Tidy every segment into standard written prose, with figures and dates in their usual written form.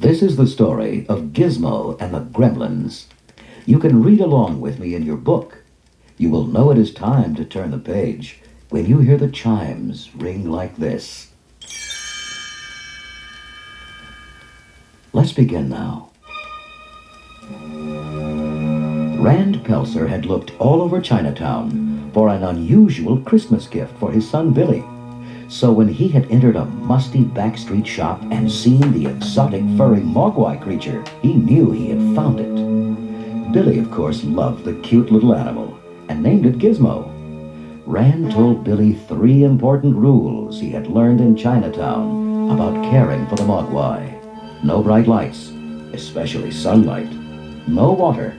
This is the story of Gizmo and the Gremlins. You can read along with me in your book. You will know it is time to turn the page when you hear the chimes ring like this. Let's begin now. Rand Pelser had looked all over Chinatown for an unusual Christmas gift for his son Billy. So when he had entered a musty backstreet shop and seen the exotic furry mogwai creature, he knew he had found it. Billy, of course, loved the cute little animal and named it Gizmo. Rand told Billy 3 important rules he had learned in Chinatown about caring for the mogwai. No bright lights, especially sunlight, no water,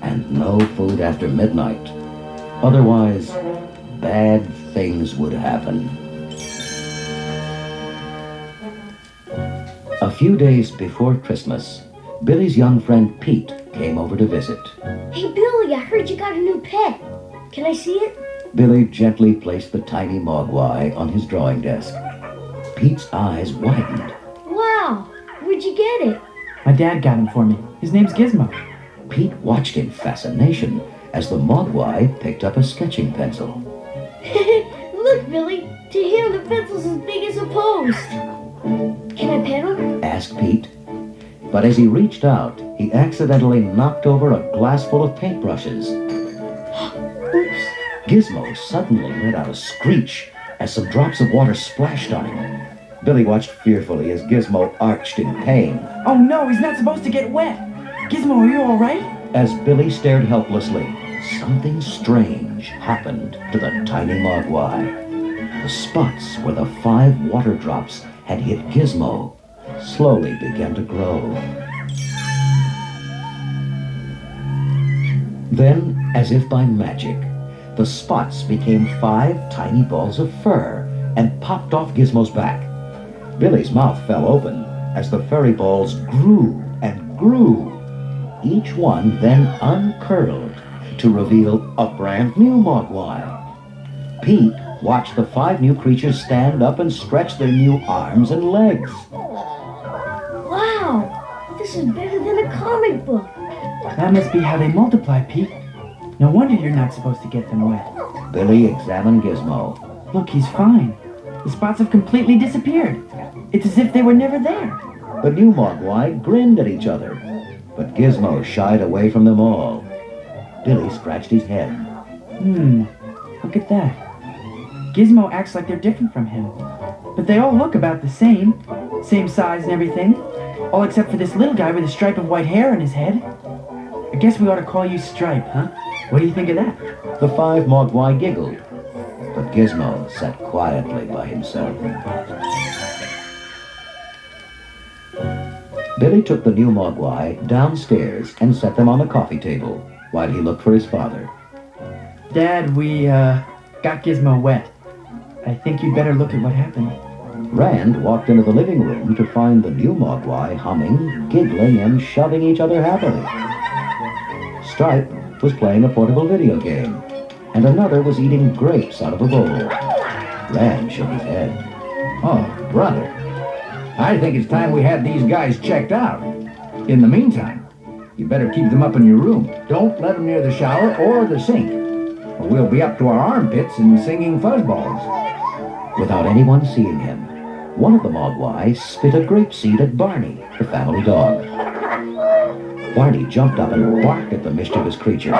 and no food after midnight. Otherwise, bad things would happen. A few days before Christmas, Billy's young friend Pete came over to visit. Hey, Billy, I heard you got a new pet. Can I see it? Billy gently placed the tiny mogwai on his drawing desk. Pete's eyes widened. Wow, where'd you get it? My dad got him for me. His name's Gizmo. Pete watched in fascination as the mogwai picked up a sketching pencil. Look, Billy, to him the pencil's as big as a post. Can I pet him? Asked Pete. But as he reached out, he accidentally knocked over a glass full of paintbrushes. Oops. Gizmo suddenly let out a screech as some drops of water splashed on him. Billy watched fearfully as Gizmo arched in pain. Oh no, he's not supposed to get wet. Gizmo, are you all right? As Billy stared helplessly, something strange happened to the tiny mogwai. The spots where the 5 water drops had hit Gizmo slowly began to grow. Then, as if by magic, the spots became 5 tiny balls of fur and popped off Gizmo's back. Billy's mouth fell open as the furry balls grew and grew. Each one then uncurled to reveal a brand new mogwai. Pete watched the 5 new creatures stand up and stretch their new arms and legs. Wow, this is better than a comic book. That must be how they multiply, Pete. No wonder you're not supposed to get them wet. Billy examined Gizmo. Look, he's fine. The spots have completely disappeared. It's as if they were never there. The new mogwai grinned at each other, but Gizmo shied away from them all. Billy scratched his head. Look at that. Gizmo acts like they're different from him. But they all look about the same. Same size and everything. All except for this little guy with a stripe of white hair on his head. I guess we ought to call you Stripe, huh? What do you think of that? The 5 mogwai giggled, but Gizmo sat quietly by himself. Billy took the new mogwai downstairs and set them on the coffee table while he looked for his father. Dad, we, got Gizmo wet. I think you'd better look at what happened. Rand walked into the living room to find the new mogwai humming, giggling, and shoving each other happily. Stripe was playing a portable video game, and another was eating grapes out of a bowl. Rand shook his head. Oh, brother. I think it's time we had these guys checked out. In the meantime, you better keep them up in your room. Don't let them near the shower or the sink, or we'll be up to our armpits and singing fuzzballs. Without anyone seeing him, one of the mogwai spit a grape seed at Barney, the family dog. Barney jumped up and barked at the mischievous creature.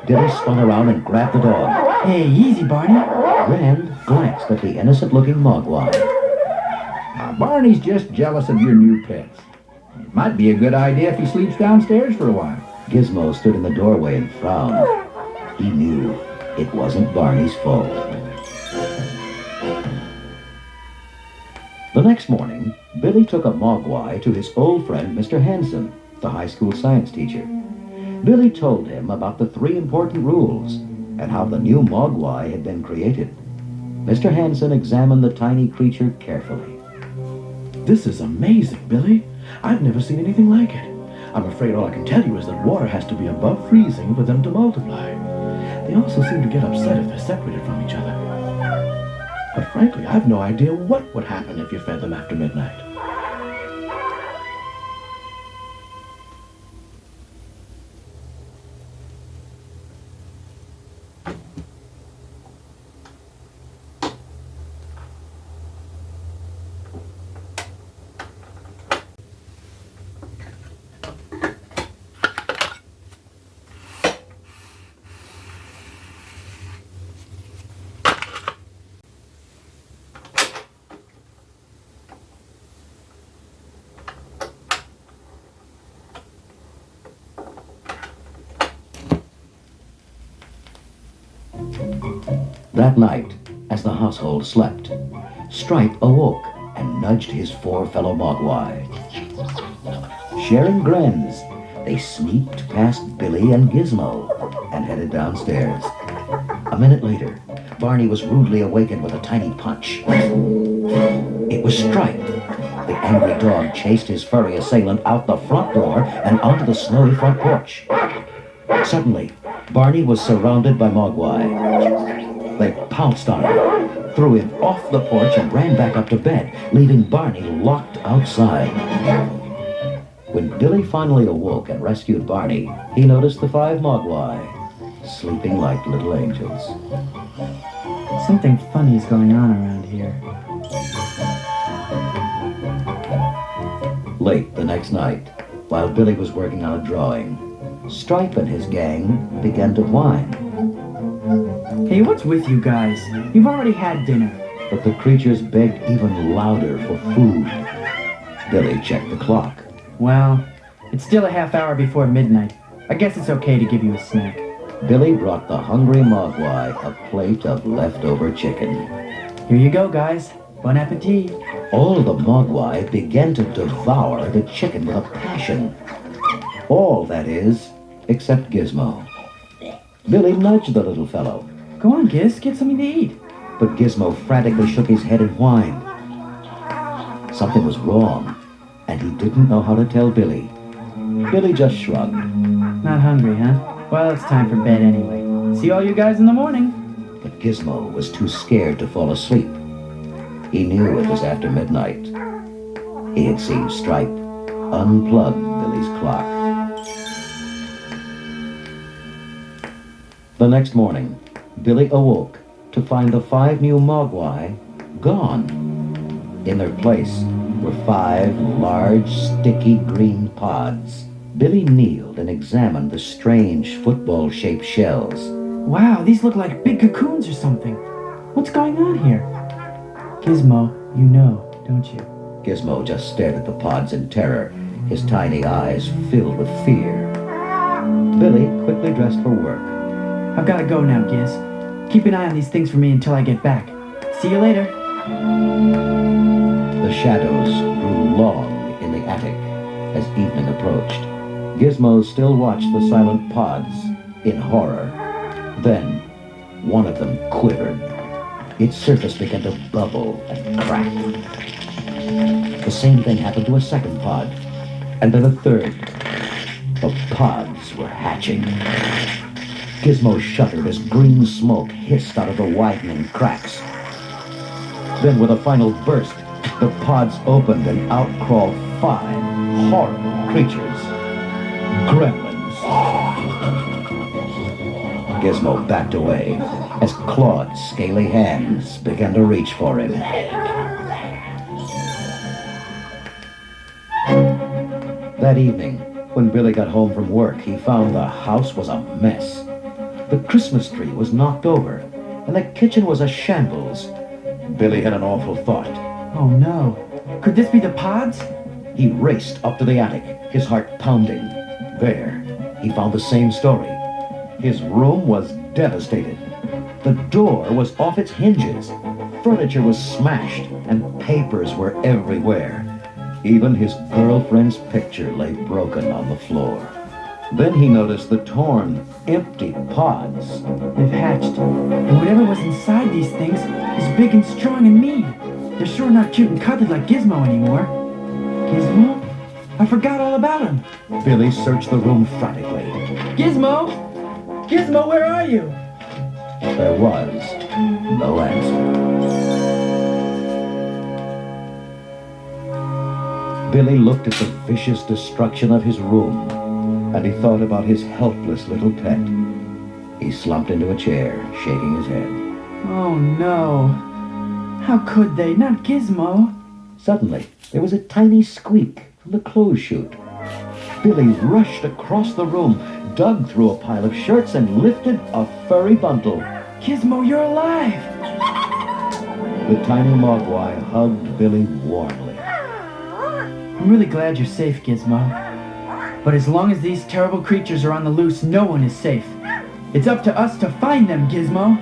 Billy spun around and grabbed the dog. Hey, easy, Barney. Rand glanced at the innocent-looking mogwai. Now, Barney's just jealous of your new pets. It might be a good idea if he sleeps downstairs for a while. Gizmo stood in the doorway and frowned. He knew it wasn't Barney's fault. The next morning, Billy took a mogwai to his old friend Mr. Hanson, the high school science teacher. Billy told him about the 3 important rules and how the new mogwai had been created. Mr. Hanson examined the tiny creature carefully. This is amazing, Billy. I've never seen anything like it. I'm afraid all I can tell you is that water has to be above freezing for them to multiply. They also seem to get upset if they're separated from each other. But frankly, I've no idea what would happen if you fed them after midnight. That night, as the household slept, Stripe awoke and nudged his 4 fellow Mogwai. Sharing grins, they sneaked past Billy and Gizmo and headed downstairs. A minute later, Barney was rudely awakened with a tiny punch. It was Stripe. The angry dog chased his furry assailant out the front door and onto the snowy front porch. Suddenly, Barney was surrounded by Mogwai. They pounced on him, threw him off the porch, and ran back up to bed, leaving Barney locked outside. When Billy finally awoke and rescued Barney, he noticed the 5 Mogwai, sleeping like little angels. Something funny is going on around here. Late the next night, while Billy was working on a drawing, Stripe and his gang began to whine. Hey, what's with you guys? You've already had dinner. But the creatures begged even louder for food. Billy checked the clock. Well, it's still a half hour before midnight. I guess it's okay to give you a snack. Billy brought the hungry Mogwai a plate of leftover chicken. Here you go, guys. Bon appetit. All the Mogwai began to devour the chicken with a passion. All, that is, except Gizmo. Billy nudged the little fellow, Go on, Giz. Get something to eat. but Gizmo frantically shook his head and whined. Something was wrong, and he didn't know how to tell Billy. Billy just shrugged. Not hungry, huh? Well, it's time for bed anyway. See all you guys in the morning. But Gizmo was too scared to fall asleep. He knew it was after midnight. He had seen Stripe unplug Billy's clock. The next morning, Billy awoke to find the 5 new Mogwai gone. In their place were 5 large, sticky green pods. Billy kneeled and examined the strange football-shaped shells. Wow, these look like big cocoons or something. What's going on here? Gizmo, you know, don't you? Gizmo just stared at the pods in terror, his tiny eyes filled with fear. Billy quickly dressed for work. I've got to go now, Giz. Keep an eye on these things for me until I get back. See you later. The shadows grew long in the attic as evening approached. Gizmo still watched the silent pods in horror. Then, one of them quivered. Its surface began to bubble and crack. The same thing happened to a second pod, and then a third. The pods were hatching. Gizmo shuddered as green smoke hissed out of the widening cracks. Then, with a final burst, the pods opened and out crawled 5 horrible creatures. Gremlins. Gizmo backed away as clawed, scaly hands began to reach for him. That evening, when Billy got home from work, he found the house was a mess. The Christmas tree was knocked over, and the kitchen was a shambles. Billy had an awful thought. Oh no. Could this be the pods? He raced up to the attic, his heart pounding. There, he found the same story. His room was devastated. The door was off its hinges. Furniture was smashed, and papers were everywhere. Even his girlfriend's picture lay broken on the floor. Then he noticed the torn, empty pods. They've hatched. And whatever was inside these things is big and strong and mean. They're sure not cute and cuddly like Gizmo anymore. Gizmo? I forgot all about him. Billy searched the room frantically. Gizmo? Gizmo, where are you? There was no answer. Billy looked at the vicious destruction of his room, and he thought about his helpless little pet. He slumped into a chair, shaking his head. Oh no. How could they? Not Gizmo. Suddenly, there was a tiny squeak from the clothes chute. Billy rushed across the room, dug through a pile of shirts, and lifted a furry bundle. Gizmo, you're alive! The tiny Mogwai hugged Billy warmly. I'm really glad you're safe, Gizmo. But as long as these terrible creatures are on the loose, no one is safe. It's up to us to find them, Gizmo.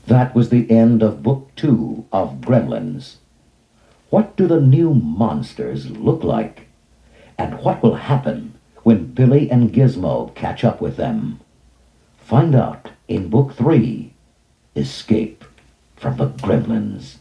That was the end of Book 2 of Gremlins. What do the new monsters look like? And what will happen when Billy and Gizmo catch up with them? Find out in Book 3, Escape from the Gremlins.